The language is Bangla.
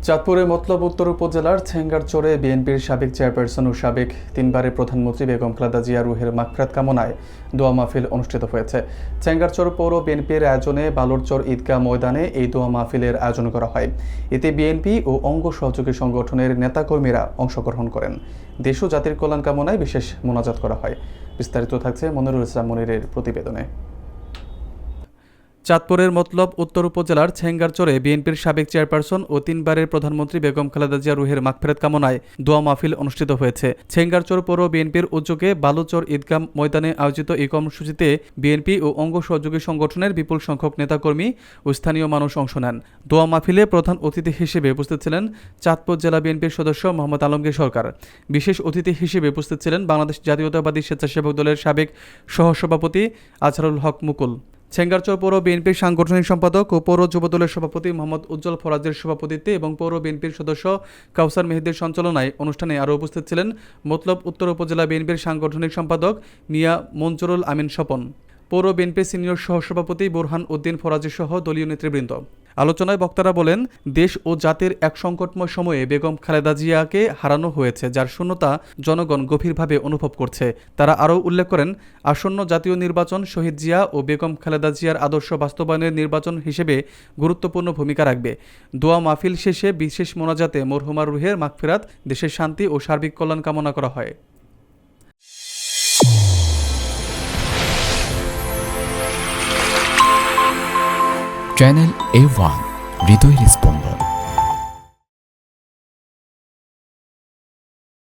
চাঁদপুরের মতলব উত্তর উপজেলার ছেঙ্গারচরে বিএনপির সাবেক চেয়ারপারসন ও সাবেক তিনবারের প্রধানমন্ত্রী বেগম খালেদা জিয়া রুহের মাগফিরাত কামনায় দোয়া মাহফিল অনুষ্ঠিত হয়েছে। ছেঙ্গারচর পৌর বিএনপির আয়োজনে বালুরচর ঈদগাহ ময়দানে এই দোয়া মাহফিলের আয়োজন করা হয়। এতে বিএনপি ও অঙ্গ সহযোগী সংগঠনের নেতাকর্মীরা অংশগ্রহণ করেন। দেশ ও জাতির কল্যাণ কামনায় বিশেষ মোনাজাত করা হয়। বিস্তারিত থাকছে মনিরুল ইসলাম মনিরের প্রতিবেদনে। চাঁদপুরের মতলব উত্তর উপজেলার ছেঙ্গারচরে বিএনপির সাবেক চেয়ারপারসন ও তিনবারের প্রধানমন্ত্রী বেগম খালেদা জিয়া রুহের মাগফিরাত কামনায় দোয়া মাহফিল অনুষ্ঠিত হয়েছে। ছেঙ্গারচর পৌর বিএনপির উদ্যোগে বালুচর ঈদগাহ ময়দানে আয়োজিত এই কর্মসূচিতে বিএনপি ও অঙ্গ সহযোগী সংগঠনের বিপুল সংখ্যক নেতাকর্মী ও স্থানীয় মানুষ অংশ নেন। দোয়া মাহফিলে প্রধান অতিথি হিসেবে উপস্থিত ছিলেন চাঁদপুর জেলা বিএনপির সদস্য মোহাম্মদ আলমগীর সরকার। বিশেষ অতিথি হিসেবে উপস্থিত ছিলেন বাংলাদেশ জাতীয়তাবাদী স্বেচ্ছাসেবক দলের সাবেক সহসভাপতি আজহারুল হক মুকুল। ছেঙ্গারচর পৌর বিএনপির সাংগঠনিক সম্পাদক ও পৌর যুবদলের সভাপতি মোহাম্মদ উজ্জ্বল ফরাজের সভাপতিত্বে এবং পৌর বিএনপির সদস্য কাউসার মেহেদীর সঞ্চালনায় অনুষ্ঠানে আরও উপস্থিত ছিলেন মতলব উত্তর উপজেলা বিএনপির সাংগঠনিক সম্পাদক মিয়া মঞ্জুরুল আমিন স্বপন, পৌর বিএনপির সিনিয়র সহসভাপতি বোরহান উদ্দিন ফরাজি সহ দলীয় নেতৃবৃন্দ। আলোচনায় বক্তারা বলেন, দেশ ও জাতির এক সংকটময় সময়ে বেগম খালেদা জিয়াকে হারানো হয়েছে, যার শূন্যতা জনগণ গভীরভাবে অনুভব করছে। তারা আরও উল্লেখ করেন, আসন্ন জাতীয় নির্বাচন শহীদ জিয়া ও বেগম খালেদা জিয়ার আদর্শ বাস্তবায়নের নির্বাচন হিসেবে গুরুত্বপূর্ণ ভূমিকা রাখবে। দোয়া মাহফিল শেষে বিশেষ মোনাজাতে মরহুমা রুহের মাগফিরাত, দেশের শান্তি ও সার্বিক কল্যাণ কামনা করা হয়। চ্যানেল A1 হৃদয়ের স্পন্দন।